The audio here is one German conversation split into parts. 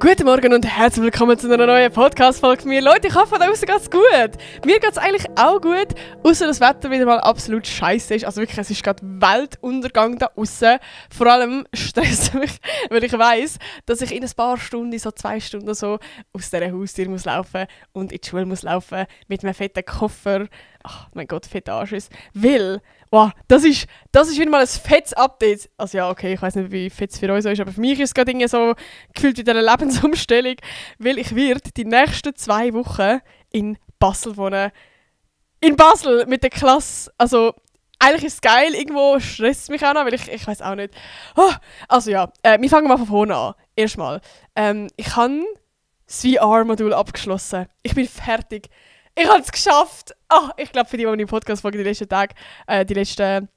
Guten Morgen und herzlich willkommen zu einer neuen Podcast-Folge von mir. Leute, ich hoffe, von draußen geht's gut. Mir geht's eigentlich auch gut, außer das Wetter wieder mal absolut scheiße ist. Also wirklich, es ist gerade Weltuntergang da draußen. Vor allem stresst mich, weil ich weiss, dass ich in ein paar Stunden, so 2 Stunden so, aus dieser Haustür muss laufen und in die Schule muss laufen mit einem fetten Koffer. Ach mein Gott, fette Anschiss. Weil, wow, das ist wieder mal ein fettes Update. Also ja, okay, ich weiss nicht, wie fett es für euch so ist, aber für mich ist es gerade irgendwie so gefühlt wie eine Lebensumstellung, weil ich werde die nächsten 2 Wochen in Basel wohnen. In Basel mit der Klasse. Also eigentlich ist es geil, irgendwo stresst es mich auch noch, weil ich weiss auch nicht. Oh, also ja, wir fangen mal von vorne an. Erstmal, ich habe das VR-Modul abgeschlossen. Ich bin fertig. Ich habe es geschafft! Oh, ich glaube, für die meinen Podcast-Folge die letzten Tage, die letzten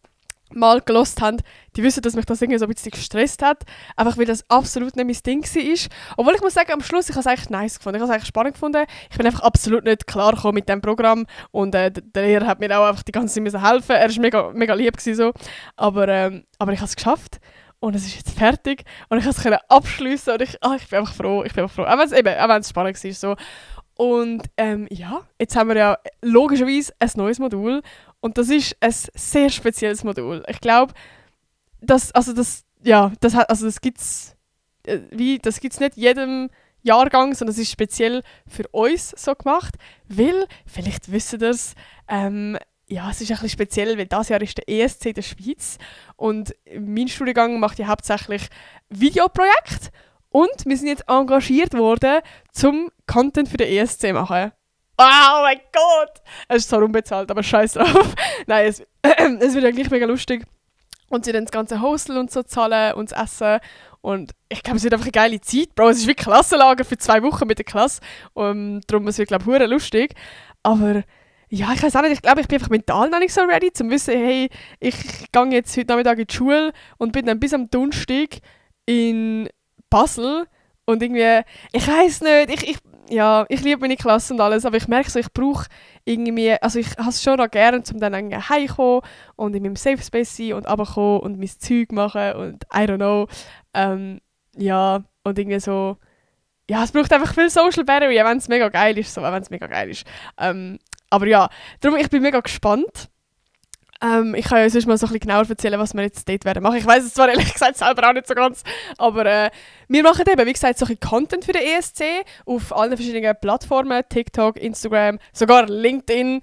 Mal gelost haben, die wissen, dass mich das irgendwie so ein bisschen gestresst hat. Einfach weil das absolut nicht mein Ding war. Obwohl ich muss sagen, am Schluss, ich habe es eigentlich nice gefunden. Ich habe es eigentlich spannend gefunden. Ich bin einfach absolut nicht klar gekommen mit diesem Programm. Und der Lehrer hat mir auch einfach die ganze Zeit helfen. Er war mega, mega lieb so. Aber ich habe es geschafft. Und es ist jetzt fertig. Und ich konnte es abschliessen. Und ich bin einfach froh. Auch wenn es spannend war. So. Und ja, jetzt haben wir ja logischerweise ein neues Modul. Und das ist ein sehr spezielles Modul. Ich glaube, das gibt's nicht jedem Jahrgang, sondern es ist speziell für uns so gemacht. Weil, vielleicht wisst ihr es, es ist ein bisschen speziell, weil dieses Jahr ist der ESC der Schweiz. Und mein Studiengang macht ja hauptsächlich Videoprojekte. Und wir sind jetzt engagiert worden, zum Content für den ESC zu machen. Oh mein Gott! Es ist zwar unbezahlt, aber scheiß drauf. Nein, es wird eigentlich mega lustig. Und sie dann das ganze Hostel und so zahlen und das Essen. Und ich glaube, es wird einfach eine geile Zeit, Bro. Es ist wie Klassenlager für 2 Wochen mit der Klasse. Darum es wird, glaube ich, hure lustig. Aber ja, ich weiß auch nicht, ich glaube, ich bin einfach mental noch nicht so ready, um zu wissen, hey, ich gehe jetzt heute Nachmittag in die Schule und bin dann bis am Donnerstag in Basel. Und irgendwie, ich weiß nicht, ich liebe meine Klasse und alles, aber ich merke so, ich brauche irgendwie, also ich habe es schon noch gerne, um dann heimzukommen und in meinem Safe Space sein und runterkommen und mein Zeug machen und I don't know. Und irgendwie so, ja, es braucht einfach viel Social Battery, wenn es mega geil ist. Aber ja, darum, ich bin mega gespannt. Ich kann ja sonst mal so ein bisschen genauer erzählen, was wir jetzt dort werden machen. Ich weiss es zwar ehrlich gesagt selber auch nicht so ganz, aber wir machen eben, wie gesagt, so ein Content für den ESC auf allen verschiedenen Plattformen, TikTok, Instagram, sogar LinkedIn.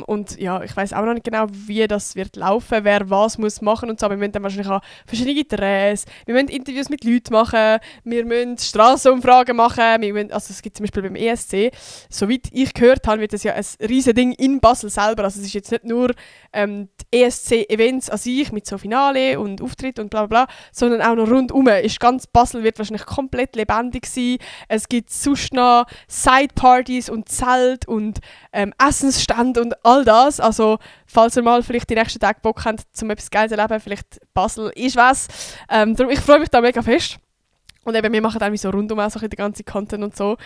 Und ja, ich weiss auch noch nicht genau, wie das wird laufen, wer was muss machen und so. Wir müssen dann wahrscheinlich auch verschiedene Drehs, wir müssen Interviews mit Leuten machen, wir müssen Strassenumfragen machen, also es gibt zum Beispiel beim ESC, soweit ich gehört habe, wird das ja ein riesiges Ding in Basel selber. Also es ist jetzt nicht nur die ESC-Events an sich mit so Finale und Auftritt und bla bla, sondern auch noch rundum. Ganz Basel wird wahrscheinlich komplett lebendig sein. Es gibt sonst noch Side-Partys und Zelt und Essensstände und all das. Also falls ihr mal vielleicht die nächsten Tage Bock habt, um etwas Geiles zu erleben, vielleicht Basel ist was. Darum, ich freue mich da mega fest. Und eben, wir machen dann so rundum auch so den ganzen Content und so.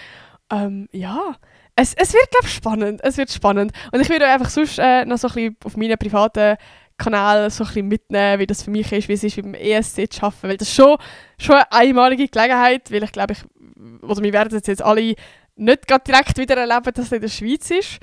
Es wird, glaube ich, spannend. Es wird spannend. Und ich würde euch einfach sonst noch so ein bisschen auf meinen privaten Kanal so ein bisschen mitnehmen, wie das für mich ist, wie es ist, mit dem ESC zu arbeiten. Weil das ist schon eine einmalige Gelegenheit, weil ich glaube, wir werden jetzt alle nicht gerade direkt wieder erleben, dass es in der Schweiz ist.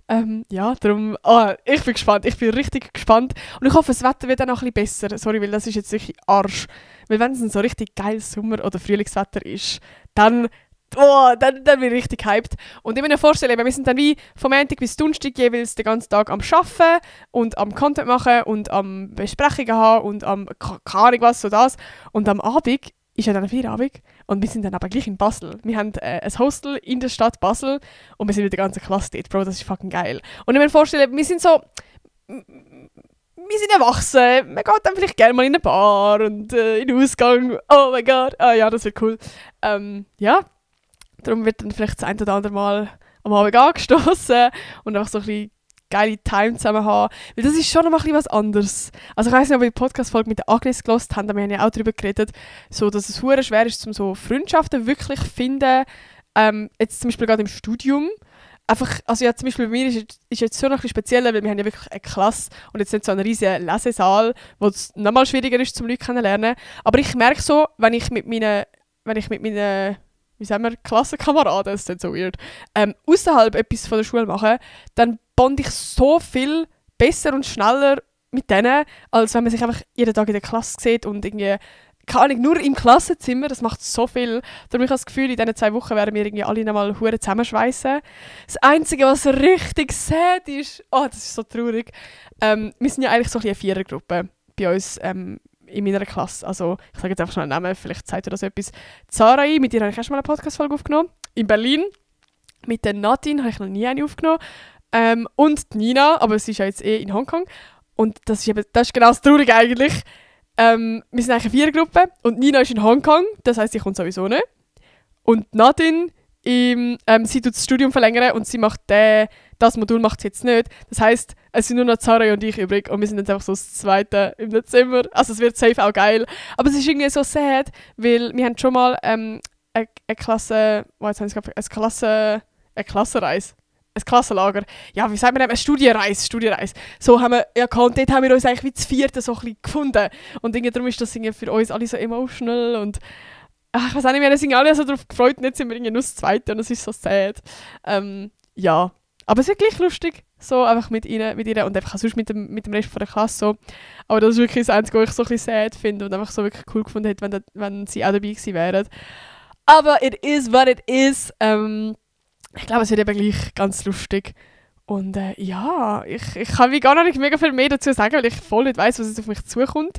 Darum, ich bin gespannt. Ich bin richtig gespannt. Und ich hoffe, das Wetter wird dann auch ein bisschen besser. Sorry, weil das ist jetzt wirklich Arsch. Weil wenn es ein so richtig geiles Sommer- oder Frühlingswetter ist, dann bin ich richtig hyped. Und ich kann mir vorstellen, wir sind dann wie vom Montag bis Donnerstag jeweils den ganzen Tag am Arbeiten und am Content machen und am Besprechungen haben und am keine Ahnung was, so das. Und am Abend ist ja dann Feierabend und wir sind dann aber gleich in Basel. Wir haben ein Hostel in der Stadt Basel und wir sind mit der ganzen Klasse dort. Bro, das ist fucking geil. Und ich kann mir vorstellen, wir sind erwachsen, man geht dann vielleicht gerne mal in eine Bar und in den Ausgang. Oh mein Gott, ja, das wird cool. Darum wird dann vielleicht das ein oder andere Mal am Abend angestoßen und einfach so ein bisschen geile Time zusammen haben. Weil das ist schon noch mal ein bisschen was anderes. Also ich weiss nicht, ob ihr die Podcast-Folge mit der Agnes gehört habt, aber wir haben ja auch darüber geredet, so, dass es verdammt schwer ist, um so Freundschaften wirklich zu finden. Jetzt zum Beispiel gerade im Studium. Einfach, also ja, zum Beispiel bei mir ist jetzt schon noch ein bisschen spezieller, weil wir haben ja wirklich eine Klasse und jetzt nicht so einen riesigen Lesesaal, wo es noch mal schwieriger ist, zum Leute kennenlernen. Aber ich merke so, wenn ich mit meinen wie sagen wir, Klassenkameraden, das ist nicht so weird, außerhalb etwas von der Schule machen, dann bond ich so viel besser und schneller mit denen, als wenn man sich einfach jeden Tag in der Klasse sieht und irgendwie, keine Ahnung, nur im Klassenzimmer, das macht so viel. Darum habe ich das Gefühl, in diesen 2 Wochen werden wir irgendwie alle nochmal hure zusammenschweissen. Das Einzige, was richtig sad ist, oh, das ist so traurig, wir sind ja eigentlich so ein bisschen eine Vierergruppe bei uns in meiner Klasse. Also, ich sage jetzt einfach schnell einen Namen, vielleicht zeigt ihr das etwas. Sarai, mit ihr habe ich erst mal eine Podcast-Folge aufgenommen, in Berlin. Mit der Nadine habe ich noch nie eine aufgenommen. Und die Nina, aber sie ist ja jetzt in Hongkong. Und das ist genau das Traurige eigentlich. Wir sind eigentlich eine Vierergruppe und Nina ist in Hongkong, das heisst, sie kommt sowieso nicht. Und Nadine, sie tut das Studium verlängern und sie macht das Modul macht sie jetzt nicht. Das heisst, es sind nur noch Zara und ich übrig und wir sind jetzt einfach so das Zweite im Dezember. Also es wird safe auch geil. Aber es ist irgendwie so sad, weil wir haben schon mal eine Klassenreise. Ein Klassenlager. Ja, wie sagt man das? Eine Studienreise. So haben wir, ja, und dort haben wir uns eigentlich wie das Vierte so ein bisschen gefunden. Und darum ist das für uns alle so emotional und ich weiß auch nicht mehr, wir sind alle so darauf gefreut und jetzt sind wir irgendwie nur das Zweite und es ist so sad. Ja, aber es wird gleich lustig, so einfach mit ihr und einfach auch sonst mit dem Rest von der Klasse so. Aber das ist wirklich das Einzige, was ich so ein bisschen sad finde und einfach so wirklich cool gefunden hätte, wenn sie auch dabei gewesen wären. Aber it is what it is. Ich glaube, es wird eben gleich ganz lustig. Und ja, ich kann wie gar nicht mega viel mehr dazu sagen, weil ich voll nicht weiss, was jetzt auf mich zukommt.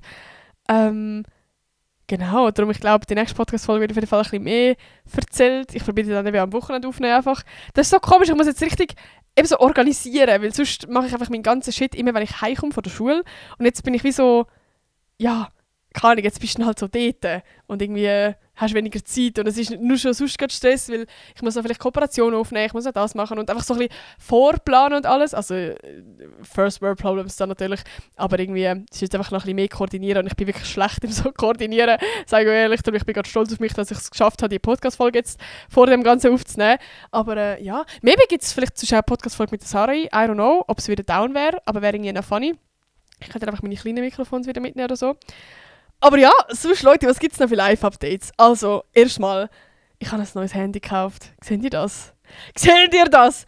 Genau, darum ich glaube, die nächste Podcast-Folge wird auf jeden Fall ein bisschen mehr erzählt. Ich probiere dann eben am Wochenende aufnehmen einfach. Das ist so komisch, ich muss jetzt richtig eben so organisieren, weil sonst mache ich einfach meinen ganzen Shit immer, wenn ich heimkomme von der Schule. Und jetzt bin ich wie so, ja, keine Ahnung, jetzt bist du dann halt so dort und irgendwie hast weniger Zeit und es ist nur schon sonst gerade Stress, weil ich muss noch vielleicht Kooperationen aufnehmen, ich muss noch das machen und einfach so ein bisschen vorplanen und alles, also First World Problems dann natürlich, aber irgendwie ist jetzt einfach noch ein bisschen mehr koordinieren und ich bin wirklich schlecht im so koordinieren, sage ich ehrlich, ich bin gerade stolz auf mich, dass ich es geschafft habe, die Podcast-Folge jetzt vor dem Ganzen aufzunehmen, aber ja, maybe gibt es vielleicht zwischen eine Podcast-Folge mit der Sarai, I don't know, ob es wieder down wäre, aber wäre irgendwie noch funny. Ich könnte einfach meine kleinen Mikrofons wieder mitnehmen oder so. Aber ja, sonst Leute, was gibt es noch für Live-Updates? Also, erstmal, ich habe ein neues Handy gekauft. Seht ihr das? Seht ihr das?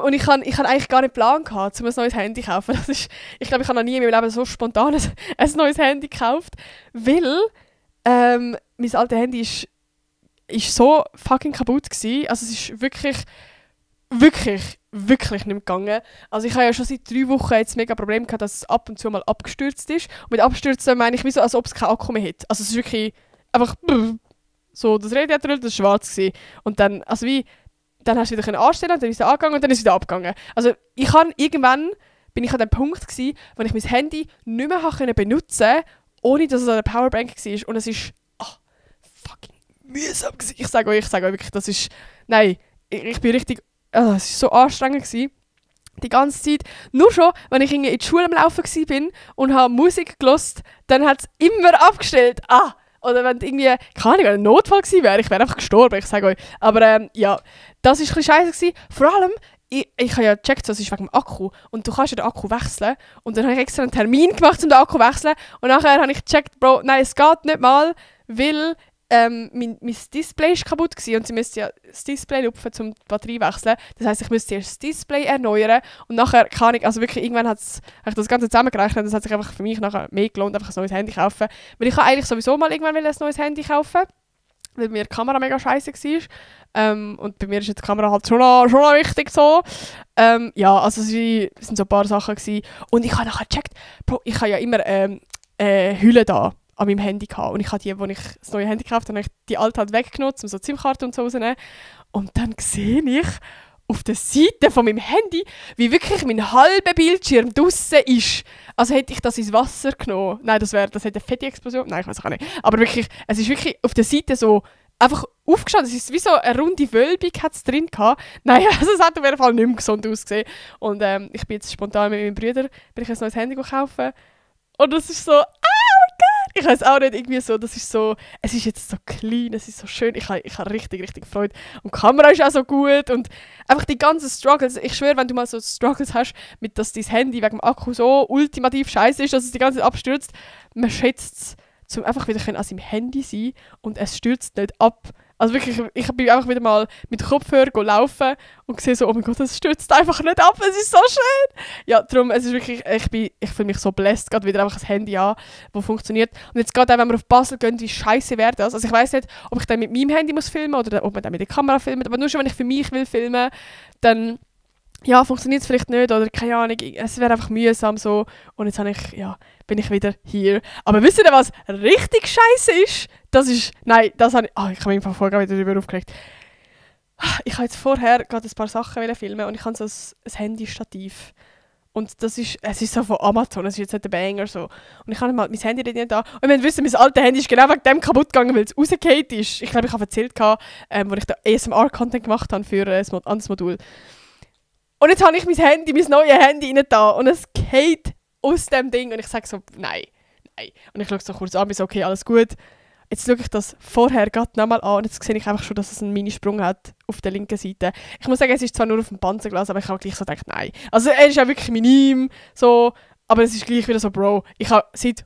Und ich habe eigentlich gar nicht Plan gehabt, um ein neues Handy zu kaufen. Ich glaube, ich habe noch nie in meinem Leben so spontan ein neues Handy gekauft, weil mein altes Handy ist so fucking kaputt gewesen. Also es ist wirklich nicht mehr gegangen. Also ich habe ja schon seit 3 Wochen jetzt mega Probleme gehabt, dass es ab und zu mal abgestürzt ist. Und mit abstürzen meine ich wie so, als ob es keinen Akku mehr hat. Also es ist wirklich einfach so, das Radiator, das war schwarz gewesen. Und dann, also dann hast du wieder anstellen und dann ist es angegangen und dann ist es wieder abgegangen. Also irgendwann bin ich an dem Punkt gewesen, wo ich mein Handy nicht mehr benutzen konnte, ohne dass es an der Powerbank war. Und es ist fucking mühsam gewesen. Ich sage euch wirklich, das ist, nein, ich bin richtig, es war so anstrengend gewesen, die ganze Zeit. Nur schon, wenn ich in die Schule am Laufen war und habe Musik gehört, dann hat es immer abgestellt. Oder wenn irgendwie, keine Ahnung, ein Notfall gewesen wäre, ich wäre einfach gestorben, ich sage euch. Aber ja, das war ein bisschen scheiße gewesen. Vor allem, ich habe ja gecheckt, das ist wegen dem Akku. Und du kannst ja den Akku wechseln. Und dann habe ich extra einen Termin gemacht, um den Akku zu wechseln. Und nachher habe ich gecheckt, Bro, nein, es geht nicht mal, weil mein Display war kaputt gewesen und sie müsste ja das Display lupfen, um die Batterie zu wechseln. Das heisst, ich müsste erst das Display erneuern und nachher kann ich, also wirklich irgendwann habe ich das Ganze zusammengerechnet, das hat sich einfach für mich nachher mehr gelohnt, einfach ein neues Handy kaufen. Weil ich eigentlich sowieso mal irgendwann ein neues Handy kaufen, weil mir die Kamera mega scheiße war. Und bei mir ist jetzt die Kamera halt schon noch wichtig so. Ja, also es sind so ein paar Sachen gewesen. Und ich habe nachher gecheckt, Bro, ich habe ja immer Hülle da an meinem Handy gehabt. Und ich habe als ich das neue Handy gekauft habe, habe ich die alte halt weggenommen, um so SIM-Karte und so rauszunehmen. Und dann sehe ich auf der Seite von meinem Handy, wie wirklich mein halber Bildschirm draussen ist. Also hätte ich das ins Wasser genommen. Nein, das hätte eine fette Explosion. Nein, ich weiß auch nicht. Aber wirklich, es ist wirklich auf der Seite so einfach aufgestanden. Es ist wie so eine runde Wölbung hat's drin gehabt. Nein, also es hat auf jeden Fall nicht mehr gesund ausgesehen. Und ich bin jetzt spontan mit meinem Bruder ein neues Handy kaufen. Und das ist so, ich weiß auch nicht, irgendwie so, das ist so, es ist jetzt so clean, es ist so schön, ich habe richtig, richtig Freude. Und die Kamera ist auch so gut und einfach die ganzen Struggles, ich schwöre, wenn du mal so Struggles hast, mit dass dein Handy wegen dem Akku so ultimativ scheiße ist, dass es die ganze Zeit abstürzt, man schätzt es, um einfach wieder an seinem Handy sein und es stürzt nicht ab. Also wirklich, ich bin einfach wieder mal mit dem Kopfhörer laufen und sehe so, oh mein Gott, es stürzt einfach nicht ab, es ist so schön. Ja, darum, es ist wirklich, ich fühle mich so blessed, gerade wieder einfach ein Handy an, das funktioniert. Und jetzt gerade auch, wenn wir auf Basel gehen, wie scheiße wäre das. Also ich weiss nicht, ob ich dann mit meinem Handy muss filmen oder ob man dann mit der Kamera filmt, aber nur schon, wenn ich für mich will filmen, dann ja, funktioniert es vielleicht nicht oder keine Ahnung, es wäre einfach mühsam so. Und jetzt bin ich wieder hier. Aber wisst ihr, was richtig scheiße ist? Das habe ich habe mich vorher wieder darüber aufgeregt. Ich habe jetzt vorher gerade ein paar Sachen filmen und ich habe so ein Handystativ. Und es ist so von Amazon, es ist jetzt nicht der Banger so. Und ich habe mal mein Handy nicht da. Und wir wissen, mein altes Handy ist genau wegen dem kaputt gegangen, weil es rausgefallen ist. Ich glaube, ich habe erzählt, als ich da ASMR-Content gemacht habe für ein anderes Modul. Und jetzt habe ich mein neues Handy rein da und es geht aus dem Ding und ich sage so, nein. Und ich schaue es so kurz an, bin so, okay, alles gut. Jetzt schaue ich das vorher gerade nochmal an und jetzt sehe ich einfach schon, dass es einen Minisprung hat auf der linken Seite. Ich muss sagen, es ist zwar nur auf dem Panzerglas, aber ich habe gleich so gedacht, nein. Also er ist ja wirklich minim, so, aber es ist gleich wieder so, Bro, ich habe seit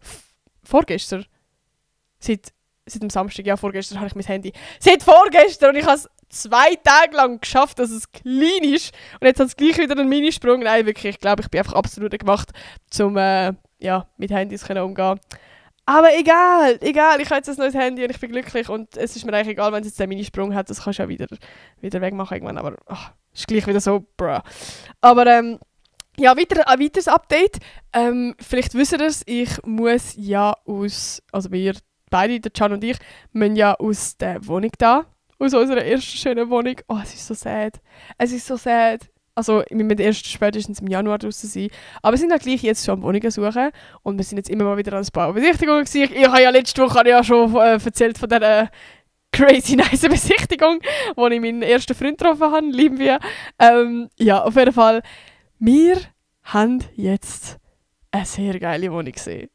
dem Samstag, ja vorgestern habe ich mein Handy, seit vorgestern und ich habe es 2 Tage lang geschafft, dass es klein ist und jetzt hat es gleich wieder einen Minisprung. Nein, wirklich, ich glaube, ich bin einfach absolut gemacht, um mit Handys umgehen. Aber egal, ich habe jetzt ein neues Handy und ich bin glücklich und es ist mir eigentlich egal, wenn es jetzt einen Minisprung hat, das kannst du ja wieder wegmachen irgendwann, aber ist gleich wieder so, bruh. Aber ein weiteres Update, vielleicht wisst ihr es, ich muss ja wir beide, der Can und ich, müssen ja aus der Wohnung da, aus unserer ersten schönen Wohnung. Oh, es ist so sad. Also, wir müssen erst spätestens im Januar draussen sein. Aber wir sind halt gleich jetzt schon am Wohnungen suchen. Und wir sind jetzt immer mal wieder an ein paar Besichtigungen gewesen. Ich habe ja letzte Woche schon erzählt von dieser crazy nice Besichtigung, wo ich meinen ersten Freund getroffen habe. Lieben wir. Auf jeden Fall. Wir haben jetzt eine sehr geile Wohnung gesehen.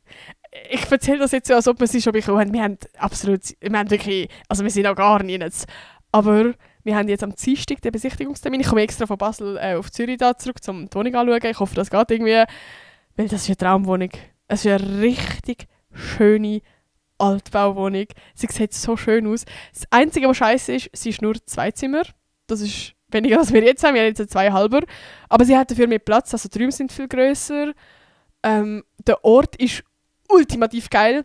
Ich erzähle das jetzt so, als ob wir sie schon bekommen haben. Wir haben wirklich, also wir sind auch gar nicht. Aber wir haben jetzt am Dienstag den Besichtigungstermin. Ich komme extra von Basel auf Zürich da zurück, um die Wohnung anzuschauen. Ich hoffe, das geht irgendwie, weil das ist eine Traumwohnung. Es ist eine richtig schöne Altbauwohnung. Sie sieht so schön aus. Das Einzige, was scheiße ist, sie ist nur 2 Zimmer. Das ist weniger, als wir jetzt haben. Wir haben jetzt 2,5. Aber sie hat dafür mehr Platz, also die Räume sind viel grösser. Der Ort ist ultimativ geil.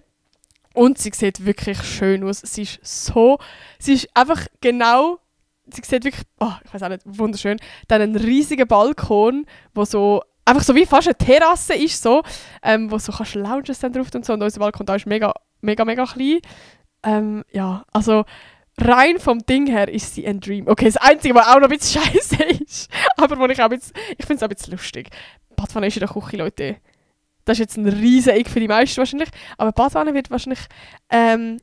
Und sie sieht wirklich schön aus. Sie ist einfach genau, sie sieht wirklich, ich weiß auch nicht, wunderschön. Dann einen riesigen Balkon, wo so, einfach so wie fast eine Terrasse ist, so, wo so kannst du loungen dann drauf und so. Und unser Balkon da ist mega, mega, mega klein. Also rein vom Ding her ist sie ein Dream. Okay, das Einzige, was auch noch ein bisschen scheiße ist, aber ich finde es auch ein bisschen lustig. Badwanne ist in der Küche, Leute. Das ist jetzt ein riesen Eck für die meisten wahrscheinlich. Aber Badwanne wird wahrscheinlich, eine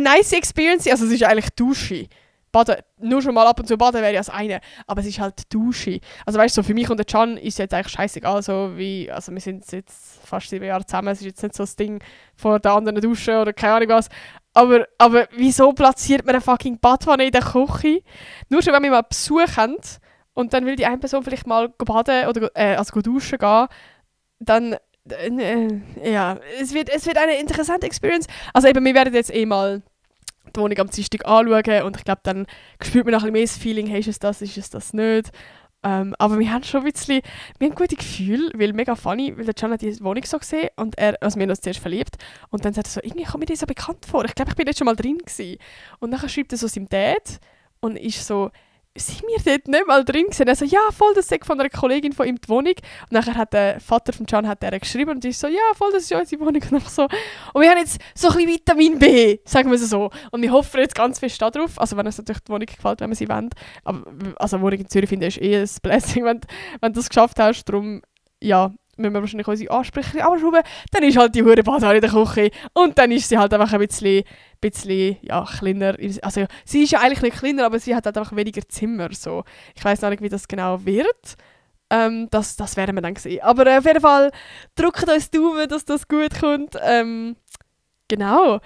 nice Experience. Also es ist eigentlich Dusche. Baden, nur schon mal ab und zu baden wäre ja das eine. Aber es ist halt Dusche. Also weißt du, so für mich und der Can ist es jetzt eigentlich scheißegal. Also wir sind jetzt fast 7 Jahre zusammen. Es ist jetzt nicht so das Ding vor der anderen Dusche oder keine Ahnung was. Aber wieso platziert man eine fucking Badwanne in der Küche? Nur schon, wenn wir mal Besuch haben und dann will die eine Person vielleicht mal baden oder duschen gehen, dann, es wird eine interessante Experience. Also eben, wir werden jetzt mal die Wohnung am Dienstag anschauen und ich glaube, dann spürt man noch ein bisschen mehr das Feeling, hey, ist es das nicht? Aber wir haben schon ein bisschen, wir haben gute Gefühle, weil mega funny, weil der Can hat die Wohnung so gesehen und wir haben uns zuerst verliebt und dann sagt er so, irgendwie kommt mir das so bekannt vor. Ich glaube, ich bin jetzt schon mal drin gewesen. Und dann schreibt er so seinem Dad und ist so, sind wir dort nicht mal drin gewesen? Er so, ja, voll, das ist von einer Kollegin von ihm die Wohnung. Und nachher hat der Vater von Can geschrieben und ist so, ja, voll, das ist ja unsere Wohnung. Und wir haben jetzt so ein bisschen Vitamin B, sagen wir es so. Und wir hoffen jetzt ganz fest darauf, also wenn uns natürlich die Wohnung gefällt, wenn wir sie wollen. Aber also Wohnung in Zürich finde ich ist ein Blessing, wenn du das geschafft hast. Darum, ja, müssen wir wahrscheinlich unsere Ansprüche abschrauben. Dann ist halt die hure Badwanne in der Küche. Und dann ist sie halt einfach ein bisschen kleiner. Also sie ist ja eigentlich nicht kleiner, aber sie hat halt einfach weniger Zimmer. So. Ich weiss noch nicht, wie das genau wird. Das werden wir dann sehen. Aber auf jeden Fall drückt uns die Daumen, dass das gut kommt. Genau.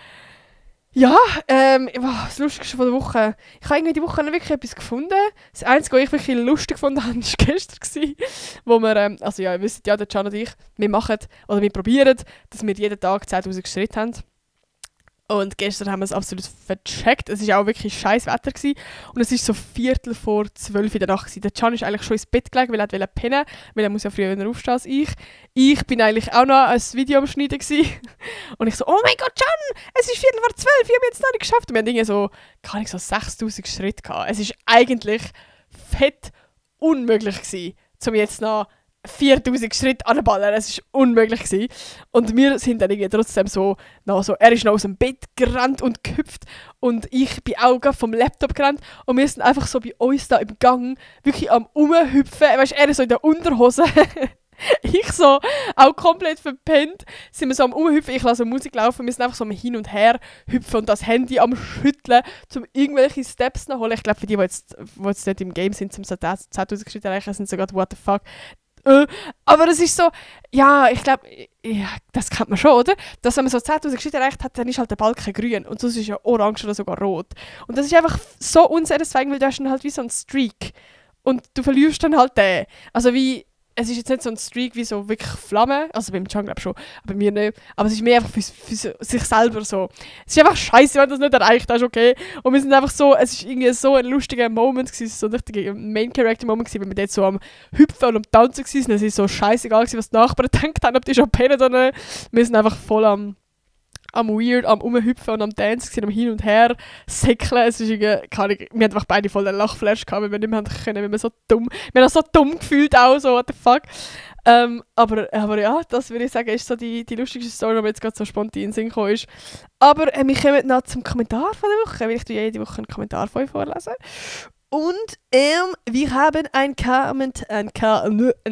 Ja, das Lustigste von der Woche. Ich habe irgendwie die Woche nicht wirklich etwas gefunden. Das Einzige, was ich wirklich lustig gefunden habe, war gestern, wo wir, also ja, ihr wisst ja, der Can und ich, wir probieren, dass wir jeden Tag 10'000 Schritte haben. Und gestern haben wir es absolut vercheckt. Es war auch wirklich scheiß Wetter gewesen. Und es war so 11:45 in der Nacht gewesen. Der Can ist eigentlich schon ins Bett gelegt, weil er wollte pennen, weil er muss ja früher aufstehen als ich. Ich bin eigentlich auch noch ein Video am Schneiden gewesen. Und ich so, oh mein Gott, Can, es ist 11:45, ich habe jetzt noch nicht geschafft. Und wir haben irgendwie so, kann ich so 6'000 Schritte gehabt. Es ist eigentlich fett unmöglich gewesen, um jetzt noch 4'000 Schritte anballern. Es war unmöglich gewesen. Und wir sind dann irgendwie trotzdem so, er ist noch aus dem Bett gerannt und gehüpft und ich bin auch gerade vom Laptop gerannt und wir sind einfach so bei uns da im Gang wirklich am Rumhüpfen. Weißt, er so in der Unterhose. Ich so, auch komplett verpennt, sind wir so am Rumhüpfen, ich lasse Musik laufen, wir sind einfach so am Hin und Her hüpfen und das Handy am Schütteln, um irgendwelche Steps zu holen. Ich glaube, für die nicht im Game sind, um so 10'000 Schritte erreichen, sind so gerade, what the fuck. Aber es ist so, ja, ich glaube, ja, das kennt man schon, oder? Dass wenn man so 10'000 Schritte erreicht hat, dann ist halt der Balken grün und sonst ist ja orange oder sogar rot. Und das ist einfach so unsatisfying, weil du hast dann halt wie so einen Streak und du verlierst dann halt den. Also wie, es ist jetzt nicht so ein Streak wie so wirklich Flamme, also beim Can glaube ich schon, aber bei mir nicht. Aber es ist mehr einfach für sich selber so. Es ist einfach scheiße, wenn du das nicht erreicht hast, okay? Und wir sind einfach so, es ist irgendwie so ein lustiger Moment gewesen, so ein richtiger Main-Character-Moment gewesen, wenn wir dort so am Hüpfen und am Tanzen waren. Es ist so scheißegal gewesen, was die Nachbarn gedacht haben, ob die schon pennen oder nicht. Wir sind einfach voll am weird, am Rumhüpfen und am Dance gewesen, am Hin und Her säckeln. Es ist wir haben einfach beide voll den Lachflash gehabt, weil wir nicht mehr können, weil wir so dumm, wir haben uns so dumm gefühlt auch, so what the fuck. Aber ja, das würde ich sagen, ist so die lustigste Story, die mir jetzt gerade so spontan in den Sinn gekommen ist. Aber wir kommen noch zum Kommentar von der Woche, weil ich jede Woche einen Kommentar von euch vorlesen. Und wir haben einen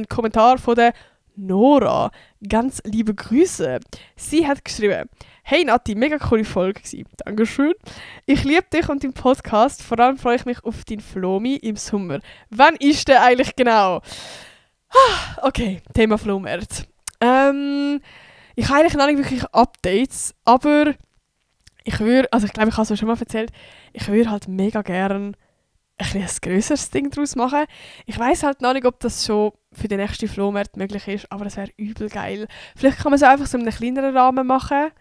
Kommentar von der Nora. Ganz liebe Grüße. Sie hat geschrieben: Hey Nati, mega coole Folge gewesen. Dankeschön. Ich liebe dich und deinen Podcast. Vor allem freue ich mich auf deinen Flomi im Sommer. Wann ist der eigentlich genau? Okay, Thema Flohmarkt. Ich habe eigentlich noch nicht wirklich Updates, aber ich glaube, ich habe es schon mal erzählt, ich würde halt mega gerne ein grösseres Ding daraus machen. Ich weiss halt noch nicht, ob das schon für den nächsten Flohmarkt möglich ist, aber das wäre übel geil. Vielleicht kann man es einfach so in einem kleineren Rahmen machen.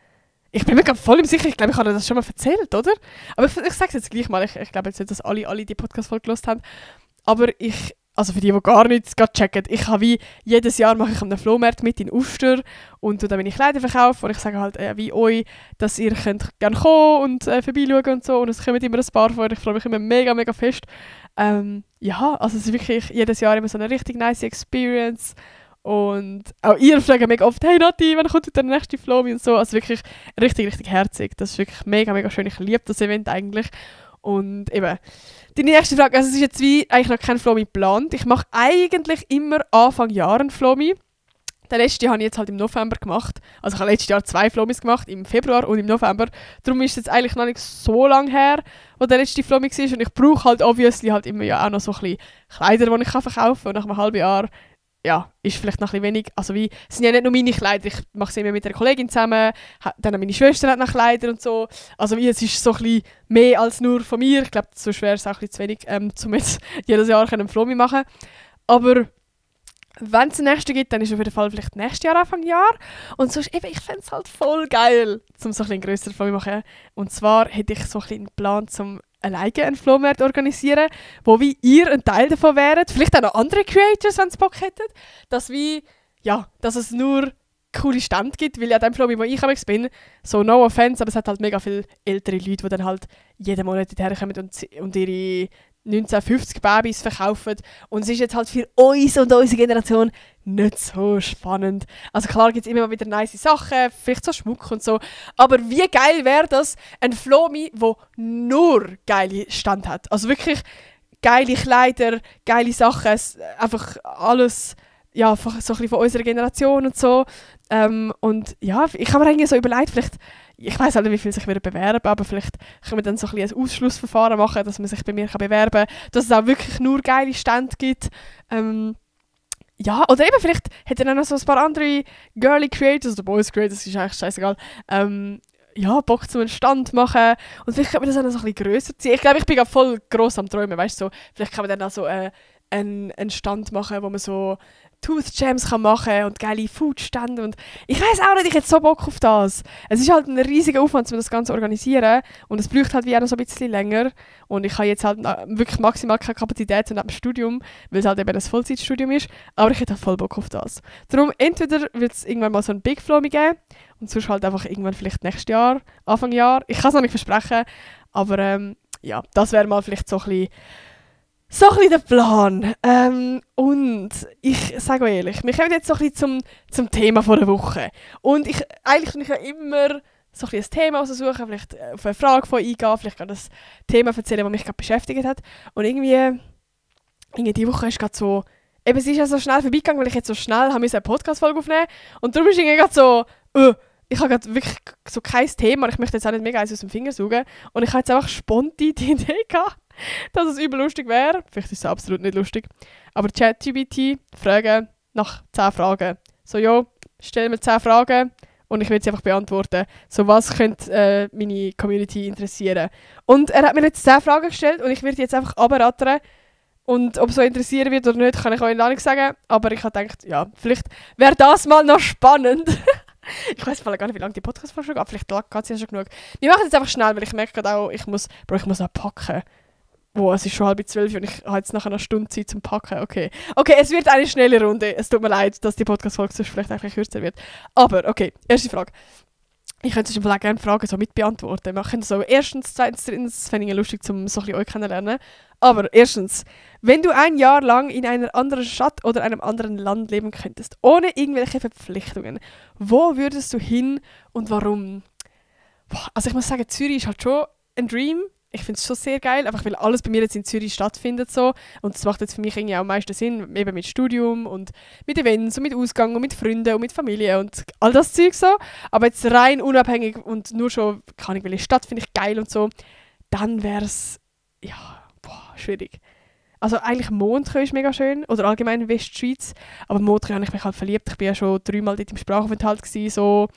Ich bin mir gerade voll im Sicher, ich glaube, ich habe das schon mal erzählt, oder? Aber ich sage es jetzt gleich mal, ich glaube jetzt nicht, dass alle die Podcast-Folge gehört haben. Aber also für die gar nichts checken, ich habe wie jedes Jahr mache ich am Flohmarkt mit in Uster und dann ich Kleider verkaufen und ich sage halt wie euch, dass ihr könnt gerne kommen und vorbeischauen und so und es kommen immer ein paar vor, ich freue mich immer mega, mega fest. Ja, also es ist wirklich jedes Jahr immer so eine richtig nice Experience und auch ihr fragt mega oft, hey Nati, wann kommt der nächste Flomi und so, also wirklich richtig, richtig herzig, das ist wirklich mega, mega schön, ich liebe das Event eigentlich. Und eben, die nächste Frage, also es ist jetzt wie eigentlich noch kein Flomi geplant. Ich mache eigentlich immer Anfang Jahr einen Flomi. Den letzten habe ich jetzt halt im November gemacht. Also ich habe letztes Jahr 2 Flomis gemacht, im Februar und im November. Darum ist es jetzt eigentlich noch nicht so lange her, wo der letzte Flomi war. Und ich brauche halt obviously halt immer ja auch noch so ein bisschen Kleider, die ich verkaufen kann. Und nach einem halben Jahr ja, ist vielleicht noch ein bisschen wenig. Also wie, es sind ja nicht nur meine Kleider, ich mache es immer mit einer Kollegin zusammen, dann meine Schwester hat noch Kleider und so. Also wie, es ist so ein bisschen mehr als nur von mir. Ich glaube, sonst wäre es auch ein bisschen zu wenig, um jetzt jedes Jahr einen Flomi machen. Aber wenn es den nächsten gibt, dann ist auf jeden Fall vielleicht nächstes Jahr, Anfang Jahr. Und sonst eben, ich fände es halt voll geil, um so ein bisschen grösser Flomi zu machen. Und zwar hätte ich so ein bisschen einen Plan, um alleine einen Flohmarkt organisieren, wo wie ihr ein Teil davon wäret. Vielleicht auch noch andere Creators, wenn sie Bock hätten. Dass es nur coole Stände gibt, weil ja dem Flomi, wo ich bin, so no offense, aber es hat halt mega viele ältere Leute, die dann halt jeden Monat hierher kommen und ihre 1950 Babys verkaufen. Und es ist jetzt halt für uns und unsere Generation nicht so spannend. Also klar gibt es immer mal wieder nice Sachen, vielleicht so Schmuck und so. Aber wie geil wäre das, ein Flomi, der nur geile Stände hat. Also wirklich geile Kleider, geile Sachen, einfach alles ja, so ein bisschen von unserer Generation und so. Und ja, ich habe mir eigentlich so überlegt, vielleicht, ich weiss halt nicht, wie viele sich bewerben, aber vielleicht können wir dann so ein bisschen ein Ausschlussverfahren machen, dass man sich bei mir bewerben kann, dass es auch wirklich nur geile Stände gibt. Ja, oder eben vielleicht hätten dann noch so ein paar andere girly Creators oder Boys Creators, das ist eigentlich scheißegal, ja, Bock zu einem Stand machen und vielleicht kann man das auch noch so ein bisschen grösser ziehen. Ich glaube, ich bin gerade voll gross am Träumen, weißt du, so, vielleicht kann man dann auch so einen Stand machen, wo man so Tooth Jams kann machen und geile Foodstände und ich weiss auch nicht, ich hätte so Bock auf das. Es ist halt ein riesiger Aufwand, um das Ganze zu organisieren und es braucht halt wie auch noch so ein bisschen länger und ich habe jetzt halt wirklich maximal keine Kapazität neben dem Studium, weil es halt eben ein Vollzeitstudium ist, aber ich hätte halt voll Bock auf das. Darum, entweder wird es irgendwann mal so ein Big Flow geben und sonst halt einfach irgendwann vielleicht nächstes Jahr, Anfang Jahr. Ich kann es noch nicht versprechen, aber ja, das wäre mal vielleicht so ein bisschen der Plan. Und ich sage euch ehrlich, wir kommen jetzt so ein bisschen zum Thema der Woche. Und eigentlich kann ich ja immer so ein Thema raussuchen, vielleicht auf eine Frage von eingehen, vielleicht kann das Thema erzählen, das mich gerade beschäftigt hat. Und irgendwie die Woche ist gerade so, eben, es ist ja so schnell vorbeigegangen, weil ich jetzt so schnell eine Podcast-Folge aufnehmen und darum ist irgendwie gerade so, ich habe gerade wirklich so kein Thema und ich möchte jetzt auch nicht mega eins aus dem Finger saugen. Und ich habe jetzt einfach spontan die Idee gehabt, dass es übel lustig wäre. Vielleicht ist es absolut nicht lustig. Aber ChatGPT fragen nach 10 Fragen. So, ja, stell mir 10 Fragen und ich will sie einfach beantworten. So, was könnte meine Community interessieren? Und er hat mir jetzt 10 Fragen gestellt und ich werde jetzt einfach abrattern. Und ob es so interessieren wird oder nicht, kann ich euch noch nicht sagen. Aber ich habe gedacht, ja, vielleicht wäre das mal noch spannend. Ich weiß gar nicht, wie lange die Podcast-Folge geht. Vielleicht geht es ja schon genug. Wir machen es jetzt einfach schnell, weil ich merke gerade auch, ich muss auch packen. Wow, es ist schon 11:30 und ich habe jetzt nachher eine Stunde Zeit zum Packen. Okay, es wird eine schnelle Runde. Es tut mir leid, dass die Podcast-Folge sonst vielleicht eigentlich kürzer wird. Aber, okay, erste Frage. Ich könnte euch vielleicht gerne Fragen so mitbeantworten. Wir können so erstens, zweitens, drittens, das fände ich lustig, um so ein bisschen euch kennenzulernen. Aber erstens, wenn du ein Jahr lang in einer anderen Stadt oder einem anderen Land leben könntest, ohne irgendwelche Verpflichtungen, wo würdest du hin und warum? Boah, also ich muss sagen, Zürich ist halt schon ein Dream. Ich finde es schon sehr geil, einfach weil alles bei mir jetzt in Zürich stattfindet so. Und das macht jetzt für mich irgendwie auch am meisten Sinn, eben mit Studium und mit Events und mit Ausgang und mit Freunden und mit Familie und all das Zeug so. Aber jetzt rein unabhängig und nur schon, kann ich, welche Stadt finde ich geil und so, dann wäre es, ja, schwierig. Also eigentlich Montreux ist mega schön, oder allgemein Westschweiz, aber Montreux habe ich mich halt verliebt. Ich war ja schon 3-mal dort im Sprachaufenthalt gewesen, so.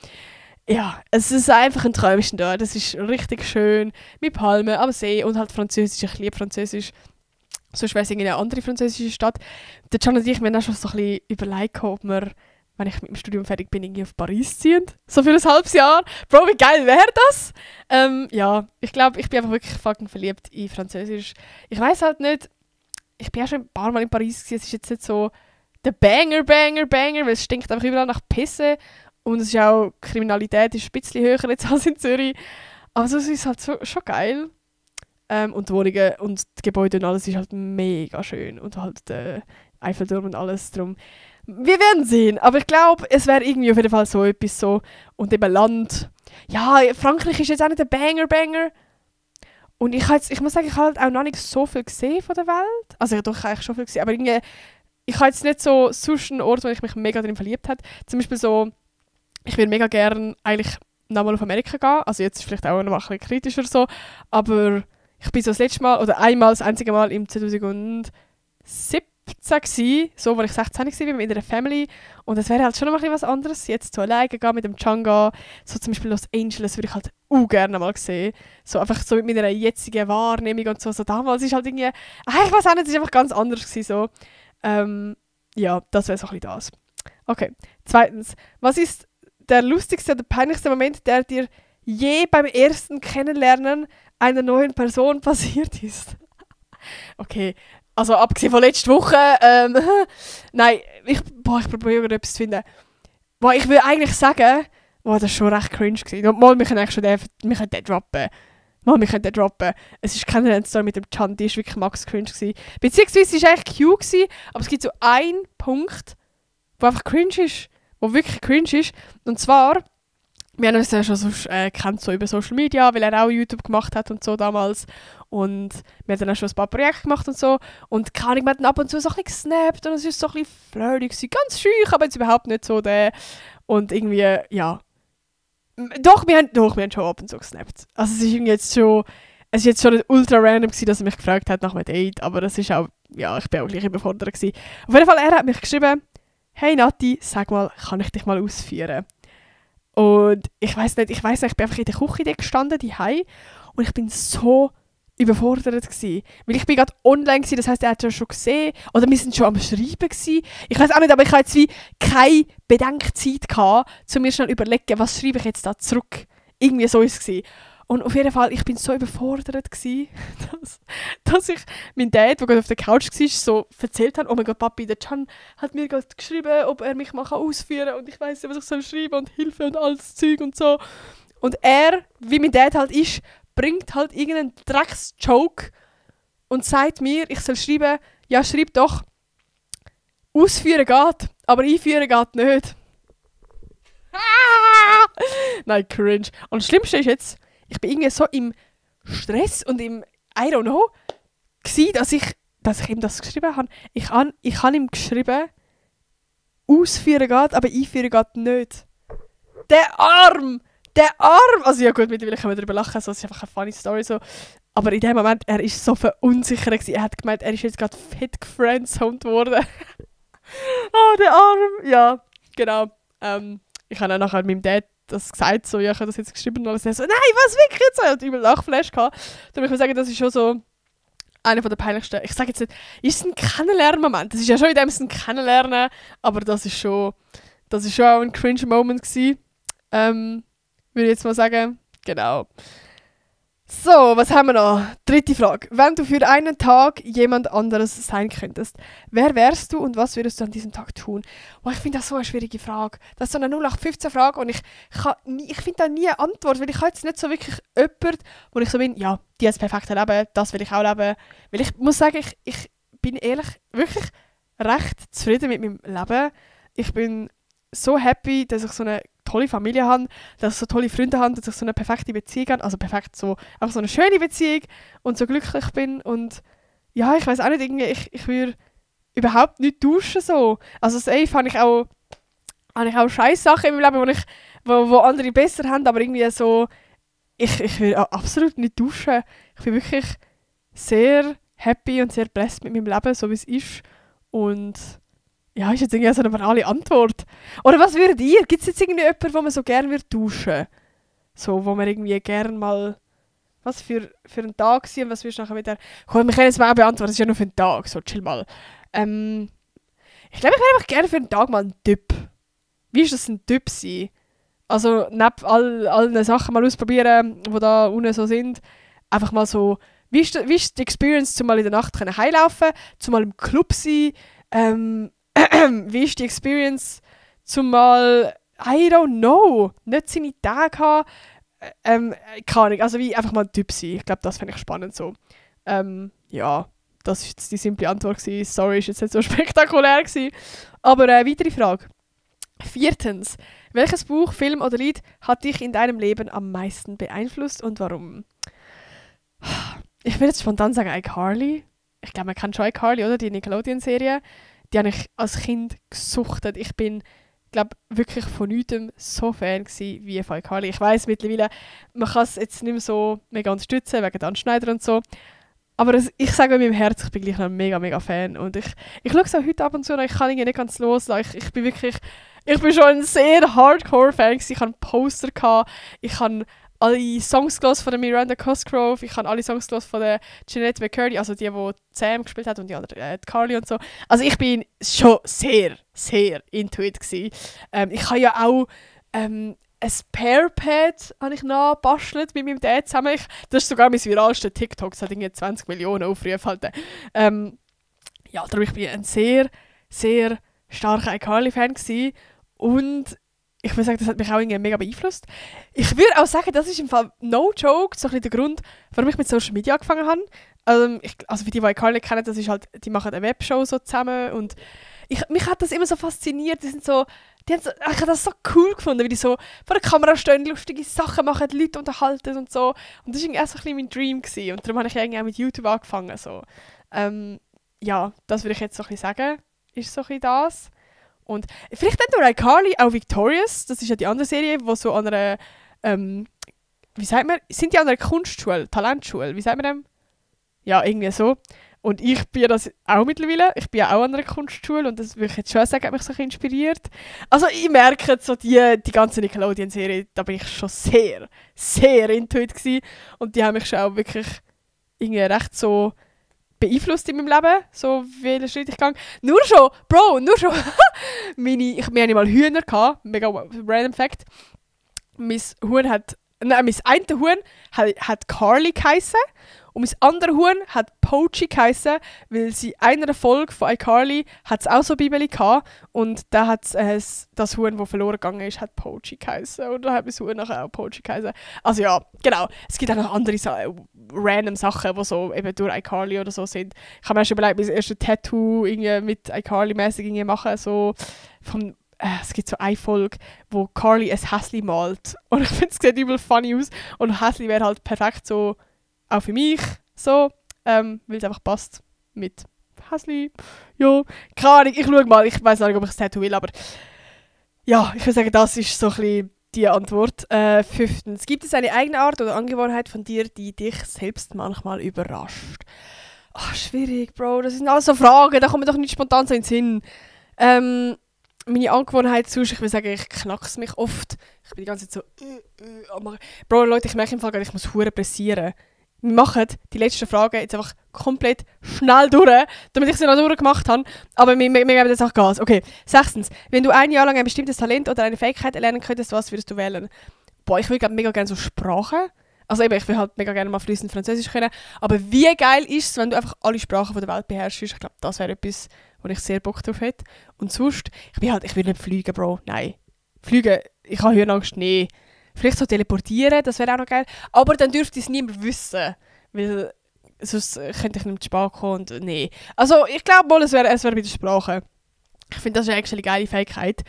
Ja, es ist einfach ein Träumchen dort. Es ist richtig schön, mit Palmen am See und halt Französisch. Ich liebe Französisch. Sonst wäre es eine andere französische Stadt. Der Can und ich, wir haben auch schon so ein bisschen überlegt, ob wir, wenn ich mit dem Studium fertig bin, irgendwie auf Paris ziehen. So für ein halbes Jahr. Bro, wie geil wäre das? Ja, ich glaube, ich bin einfach wirklich fucking verliebt in Französisch. Ich weiß halt nicht, ich bin ja schon ein paar Mal in Paris gewesen. Es ist jetzt nicht so der Banger, weil es stinkt einfach überall nach Pisse. Und es ist auch, Kriminalität ist ein bisschen höher jetzt als in Zürich. Aber so ist es halt schon geil. Und die Wohnungen und die Gebäude und alles ist halt mega schön. Und halt der Eiffelturm und alles drum. Wir werden sehen. Aber ich glaube, es wäre irgendwie auf jeden Fall so etwas so. Und eben Land. Ja, Frankreich ist jetzt auch nicht der Banger. Und ich muss sagen, ich habe halt auch noch nicht so viel gesehen von der Welt. Also ja, doch, ich habe eigentlich schon viel gesehen. Aber irgendwie, ich habe jetzt nicht so sonst einen Ort, wo ich mich mega drin verliebt habe. Zum Beispiel so, ich würde mega gerne eigentlich nochmal auf Amerika gehen. Also jetzt ist vielleicht auch noch ein bisschen kritischer so. Aber ich bin so das letzte Mal, oder einmal, das einzige Mal im 2017 gewesen, so, als ich 16 war, mit einer Family. Und es wäre halt schon noch mal was anderes, jetzt so alleine gehen mit dem Changa. So zum Beispiel Los Angeles würde ich halt auch gerne mal sehen. So einfach so mit meiner jetzigen Wahrnehmung und so. So damals ist halt irgendwie, ich weiß auch nicht, es ist einfach ganz anders gewesen, so. Ja, das wäre so ein bisschen das. Okay, zweitens, was ist der lustigste oder peinlichste Moment, der dir je beim ersten Kennenlernen einer neuen Person passiert ist? Okay, also abgesehen von letzter Woche, nein, ich probiere etwas zu finden. Ich will eigentlich sagen, das war schon recht cringe gewesen. Mal, wir können eigentlich schon den droppen. Es ist keine Story mit dem Can, die war wirklich max cringe gewesen. Beziehungsweise es war eigentlich cute gewesen, aber es gibt so einen Punkt, der einfach cringe ist. Wo wirklich cringe ist. Und zwar, wir haben uns ja schon so, kennt so über Social Media, weil er auch YouTube gemacht hat und so damals. Und wir haben dann auch schon ein paar Projekte gemacht und so. Und keine Ahnung, wir haben ab und zu so ein bisschen gesnappt und es war so ein bisschen flirty gewesen. Ganz schüch, aber jetzt überhaupt nicht so der. Und irgendwie, ja. Doch, wir haben schon ab und zu gesnappt. Also es ist jetzt schon nicht ultra random gewesen, dass er mich gefragt hat nach einem Date, aber es ist auch, ja, ich bin auch gleich überfordert gewesen. Auf jeden Fall, er hat mich geschrieben, «Hey Nati, sag mal, kann ich dich mal ausführen?» Und ich bin einfach in der Küche gestanden, daheim, und ich bin so überfordert gewesen. Weil ich bin gerade online gewesen, das heisst, er hat es schon gesehen. Oder wir sind schon am Schreiben gewesen. Ich weiß auch nicht, aber ich hatte jetzt wie keine Bedenkzeit gehabt, um mir schnell überlegen, was schreibe ich jetzt da zurück. Irgendwie so ist es gewesen. Und auf jeden Fall, ich bin so überfordert gewesen, dass ich mein Dad, der gerade auf der Couch war, so erzählt habe, oh mein Gott, Papi, der Can hat mir gerade geschrieben, ob er mich mal ausführen kann und ich weiss nicht, was ich soll schreiben und Hilfe und alles Zeug und so. Und er, wie mein Dad halt ist, bringt halt irgendeinen Drecksjoke und sagt mir, ich soll schreiben, ja, schreib doch, ausführen geht, aber einführen geht nicht. Nein, cringe. Und das Schlimmste ist jetzt, ich bin irgendwie so im Stress und im I don't know gewesen, dass ich ihm das geschrieben habe. Ich habe ihm geschrieben, ausführen geht, aber einführen geht nicht. Der Arm! Also ja gut, mittlerweile können wir darüber lachen, so, das ist einfach eine funny Story so. Aber in dem Moment, er ist so verunsichert gewesen. Er hat gemeint, er ist jetzt gerade fett gefriendzoned worden. Oh, der Arm! Ja, genau. Ich habe dann nachher meinem Dad das gesagt, so, ja, ich habe das jetzt geschrieben und alles. Er so, nein, was, wirklich jetzt? Er hat übel Lachflash gehabt. Darum ich würde sagen, das ist schon so einer der peinlichsten. Ich sage jetzt nicht, ist es ein Kennenlernen-Moment? Das ist ja schon in dem Sinne ein Kennenlernen, aber das ist schon auch ein Cringe-Moment gewesen. Würde ich jetzt mal sagen. Genau. So, was haben wir noch? Dritte Frage. Wenn du für einen Tag jemand anderes sein könntest, wer wärst du und was würdest du an diesem Tag tun? Oh, ich finde das so eine schwierige Frage. Das ist so eine 0815-Frage und ich finde da nie eine Antwort, weil ich habe jetzt nicht so wirklich jemanden, wo ich so bin, ja, die hat das perfekte Leben, das will ich auch leben. Weil ich muss sagen, ich bin ehrlich wirklich recht zufrieden mit meinem Leben. Ich bin so happy, dass ich so eine tolle Familie habe, dass ich so tolle Freunde habe, dass ich so eine perfekte Beziehung habe, also perfekt so, einfach so eine schöne Beziehung und so glücklich bin und ja, ich weiß auch nicht, irgendwie, ich würde überhaupt nicht tauschen so. Also safe habe ich auch scheiß Sachen in meinem Leben, wo andere besser haben, aber irgendwie so, ich würde absolut nicht tauschen. Ich bin wirklich sehr happy und sehr blessed mit meinem Leben, so wie es ist und ja, ist jetzt irgendwie so eine banale Antwort. Oder was würdet ihr? Gibt es jetzt irgendwie jemanden, wo man so gerne tauschen würde? So, wo man irgendwie gerne mal... Was für einen Tag sein und was würdest du nachher wieder... Komm, wir können jetzt mal auch beantworten, das ist ja nur für einen Tag, so chill mal. Ich glaube, ich wäre einfach gerne für einen Tag mal ein Typ. Wie ist das, ein Typ sein? Also, neben allen Sachen mal ausprobieren, die da unten so sind. Einfach mal so... Wie ist die Experience, zum mal in der Nacht heimlaufen, zum mal im Club sein, wie ist die Experience, zumal, I don't know, nicht seine Tage haben, keine Ahnung, also wie einfach mal ein Typ sein. Ich glaube, das finde ich spannend so. Ja, das war jetzt die simple Antwort gewesen. Sorry, ist jetzt nicht so spektakulär gewesen. Aber weitere Frage. 4. Welches Buch, Film oder Lied hat dich in deinem Leben am meisten beeinflusst und warum? Ich würde jetzt spontan sagen iCarly. Ich glaube, man kennt schon iCarly, oder? Die Nickelodeon-Serie. Die habe ich als Kind gesuchtet. Ich bin, glaube wirklich von nichtem so Fan gewesen wie von iCarly. Ich weiss mittlerweile, man kann es jetzt nicht mehr so mega unterstützen, wegen Dan Schneider und so. Aber ich sage in meinem Herzen, ich bin gleich noch ein mega Fan. Und ich schaue es auch heute ab und zu, ich kann irgendwie nicht ganz loslassen. Ich bin schon ein sehr Hardcore-Fan gewesen. Ich hatte Poster, ich habe alle Songs gelesen von der Miranda Cosgrove, ich habe alle Songs gelesen von der Jeanette McCurdy, also die Sam gespielt hat und die andere, die Carly und so. Also ich bin schon sehr, sehr into it gewesen. Ich habe ja auch ein Spare-Pad noch gebastelt mit meinem Dad zusammen. Das ist sogar mein viralste TikTok, das hat irgendwie 20 Millionen Aufrufe halt. Ja, darum ich bin ein sehr, sehr starker iCarly-Fan gewesen. Und ich würde sagen, das hat mich auch irgendwie mega beeinflusst. Ich würde auch sagen, das ist im Fall no joke so ein bisschen der Grund, warum ich mit Social Media angefangen habe. Also für die iCarly kennen, das ist halt, die machen eine Webshow so zusammen und mich hat das immer so fasziniert. Ich habe das so cool gefunden, wie die so vor der Kamera stehen, lustige Sachen machen, die Leute unterhalten und so. Und das war irgendwie auch so ein bisschen mein Dream gewesen. Und darum habe ich irgendwie auch mit YouTube angefangen. So. Ja, das würde ich jetzt so ein bisschen sagen, ist so ein bisschen das. Und vielleicht nicht nur iCarly, auch Victorious, das ist ja die andere Serie, wo so an einer, wie sagt man, sind die an einer Kunstschule, Talentschule, wie sagt man dem? Ja, irgendwie so. Und ich bin das auch mittlerweile, ich bin ja auch an einer Kunstschule und das würde ich jetzt schon sagen, hat mich so inspiriert. Also ich merke so die ganze Nickelodeon-Serie, da bin ich schon sehr, sehr into it gewesen. Und die haben mich schon auch wirklich, irgendwie recht so beeinflusst in meinem Leben, so viele Schritte ich gehe. Nur schon, Bro, wir hatten mal Hühner gehabt, mega random Fact. Mein eine Huhn hat Carly geheissen und mein andere Huhn hat Pochi geheissen, weil sie in einer Folge von iCarly hat es auch so Bibeli gehabt und da hat das Huhn, das verloren gegangen ist, hat Pochi geheissen und da hat mein Huhn nachher auch Pochi geheissen. Also ja, genau. Es gibt auch noch andere random Sachen, die so eben durch iCarly oder so sind. Ich habe mir schon überlegt, mein erstes Tattoo irgendwie mit iCarly-mäßig irgendwie machen, so vom es gibt so eine Folge, wo Carly ein Häsli malt. Und ich finde, es sieht übel funny aus. Und Häsli wäre halt perfekt so, auch für mich, so, weil es einfach passt mit Häsli. Ja, keine Ahnung, ich schaue mal. Ich weiß nicht, ob ich das Tattoo will, aber ja, ich würde sagen, das ist so ein bisschen die Antwort. 5. Gibt es eine eigene Art oder Angewohnheit von dir, die dich selbst manchmal überrascht? Ach, schwierig, Bro. Das sind alles so Fragen, da kommt mir doch nicht spontan so in den Sinn. Meine Angewohnheit sonst, ich will sagen, ich knack's mich oft. Ich bin die ganze Zeit so Bro, Leute, ich merke im Fall, ich muss hure pressieren. Wir machen die letzten Fragen jetzt einfach komplett schnell durch, damit ich sie noch durchgemacht habe. Aber wir geben jetzt auch Gas. Okay, 6. Wenn du ein Jahr lang ein bestimmtes Talent oder eine Fähigkeit erlernen könntest, was würdest du wählen? Boah, ich will mega gerne so Sprachen. Also eben, ich will halt mega gerne mal fließend Französisch können. Aber wie geil ist es, wenn du einfach alle Sprachen der Welt beherrschst? Ich glaube, das wäre etwas, wo ich sehr Bock drauf hätte. Und sonst, ich will nicht fliegen, Bro. Nein. Fliegen, ich habe Höhenangst, nee. Vielleicht so teleportieren, das wäre auch noch geil. Aber dann dürfte es niemand wissen. Weil sonst könnte ich nicht zu spät kommen und nee. Also ich glaube mal, es wäre bei der Sprache. Ich finde, das ist eigentlich eine geile Fähigkeit.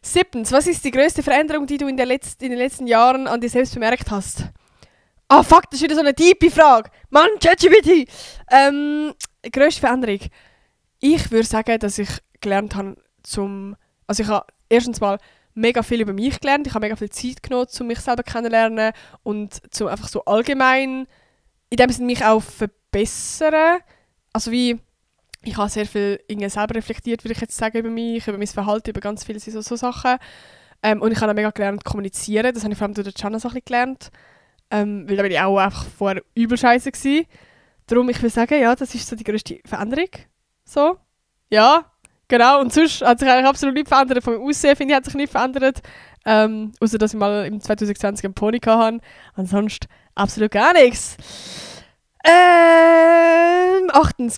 7. Was ist die grösste Veränderung, die du in den letzten Jahren an dir selbst bemerkt hast? Ah, fuck, das ist wieder so eine tiefe Frage. Mann, ChatGPT! Grösste Veränderung. Ich würde sagen, dass ich gelernt habe also ich habe erstens mal mega viel über mich gelernt. Ich habe mega viel Zeit genommen, um mich selber kennenzulernen und zum einfach so allgemein in dem Sinne mich auch verbessern. Also wie, ich habe sehr viel selber reflektiert, würde ich jetzt sagen, über mich, über mein Verhalten, über ganz viele so Sachen. Und ich habe auch mega gelernt kommunizieren. Das habe ich vor allem durch Jana so ein bisschen gelernt. Weil da bin ich auch einfach vorher übel scheiße gsi. Darum, ich würde sagen, ja, das ist so die grösste Veränderung. So. Ja, genau. Und sonst hat sich eigentlich absolut nichts verändert. Von meinem Aussehen, finde ich, hat sich nichts verändert. Außer, dass ich mal im 2020 einen Pony hatte. Ansonsten absolut gar nichts. 8.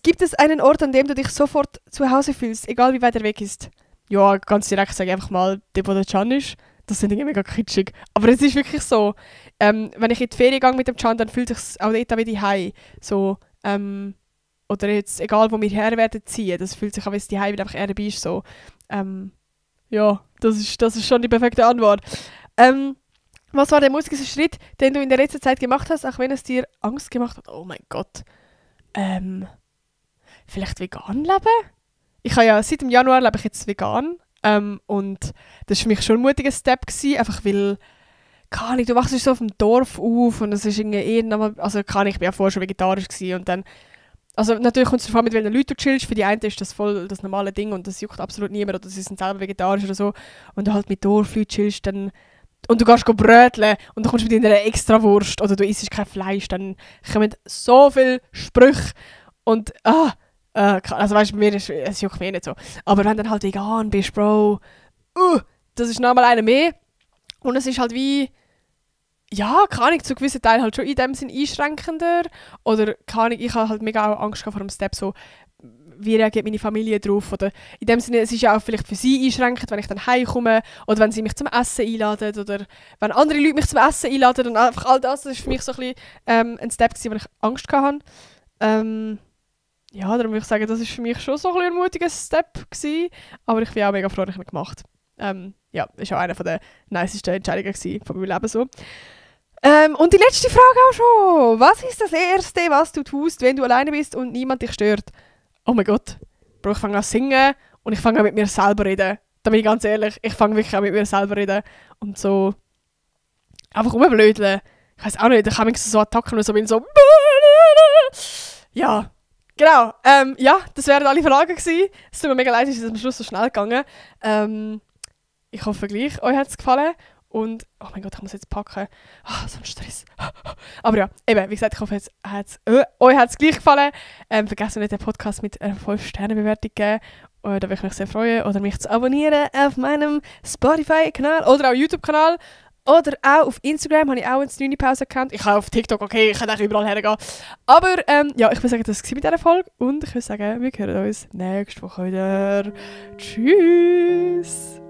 Gibt es einen Ort, an dem du dich sofort zu Hause fühlst, egal wie weit er weg ist? Ja, ganz direkt sage ich einfach mal, der, wo der Can ist. Das sind irgendwie mega kitschig. Aber es ist wirklich so. Wenn ich in die Ferien gehe mit dem Can, dann fühlt es sich auch dort wie daheim. So, oder jetzt, egal wo wir her werden ziehen, das fühlt sich auch wie daheim, wenn einfach er dabei ist. So. Ja, das ist schon die perfekte Antwort. Was war der mutigste Schritt, den du in der letzten Zeit gemacht hast, auch wenn es dir Angst gemacht hat? Oh mein Gott. Vielleicht vegan leben? Ich habe ja seit dem Januar lebe ich jetzt vegan. Und das war für mich schon ein mutiger Step gewesen, einfach weil, keine Ahnung, du wachst so auf dem Dorf auf und es ist irgendwie also keine Ahnung, ich war ja vorher schon vegetarisch gewesen und dann, also natürlich kommt es darauf an, mit welchen Leuten du chillst. Für die einen ist das voll das normale Ding und das juckt absolut niemand oder sie sind selber vegetarisch oder so. Und du halt mit Dorfleuten chillst, dann und du gehst bröteln und dann kommst du mit einer Extrawurst oder du isst kein Fleisch, dann kommen so viele Sprüche und also weißt du, es juckt mir nicht so. Aber wenn du dann halt vegan bist, Bro, das ist nochmal einer mehr. Und es ist halt wie, ja, keine Ahnung, zu gewissen Teilen halt schon in dem Sinn einschränkender. Oder, keine Ahnung, ich habe halt mega auch Angst vor dem Step, so, wie reagiert meine Familie drauf? Oder in dem Sinne, es ist ja auch vielleicht für sie einschränkend, wenn ich dann heimkomme oder wenn sie mich zum Essen einladen oder wenn andere Leute mich zum Essen einladen. Und einfach all das ist für mich so ein bisschen ein Step gewesen, wo ich Angst hatte. Ja, darum würde ich sagen, das war für mich schon so ein mutiger Step gewesen. Aber ich bin auch mega froh, dass ich ihn gemacht habe. Ja, das war auch eine der nicesten Entscheidungen von meinem Leben so. Und die letzte Frage auch schon. Was ist das Erste, was du tust, wenn du alleine bist und niemand dich stört? Oh mein Gott. Bro, ich fange an zu singen und ich fange an mit mir selber reden. Da bin ich ganz ehrlich, ich fange wirklich an mit mir selber reden. Und so einfach rumblödeln. Ich weiss auch nicht, ich habe so Attacken und so bin so... Ja. Genau, ja, das wären alle Fragen gewesen. Es tut mir mega leid, es ist am Schluss so schnell gegangen. Ich hoffe gleich, euch hat es gefallen. Und, oh mein Gott, ich muss jetzt packen. So ein Stress. Aber ja, eben, wie gesagt, ich hoffe, euch hat es gleich gefallen. Vergesst nicht, den Podcast mit einer 5-Sterne-Bewertung zu geben. Da würde ich mich sehr freuen. Oder mich zu abonnieren auf meinem Spotify-Kanal oder auch YouTube-Kanal. Oder auch auf Instagram habe ich auch einen 9-Pause-Account. Ich habe auf TikTok, okay, ich kann auch überall hergehen. Aber ja, ich würde sagen, das war mit dieser Folge. Und ich würde sagen, wir hören uns nächste Woche wieder. Tschüss!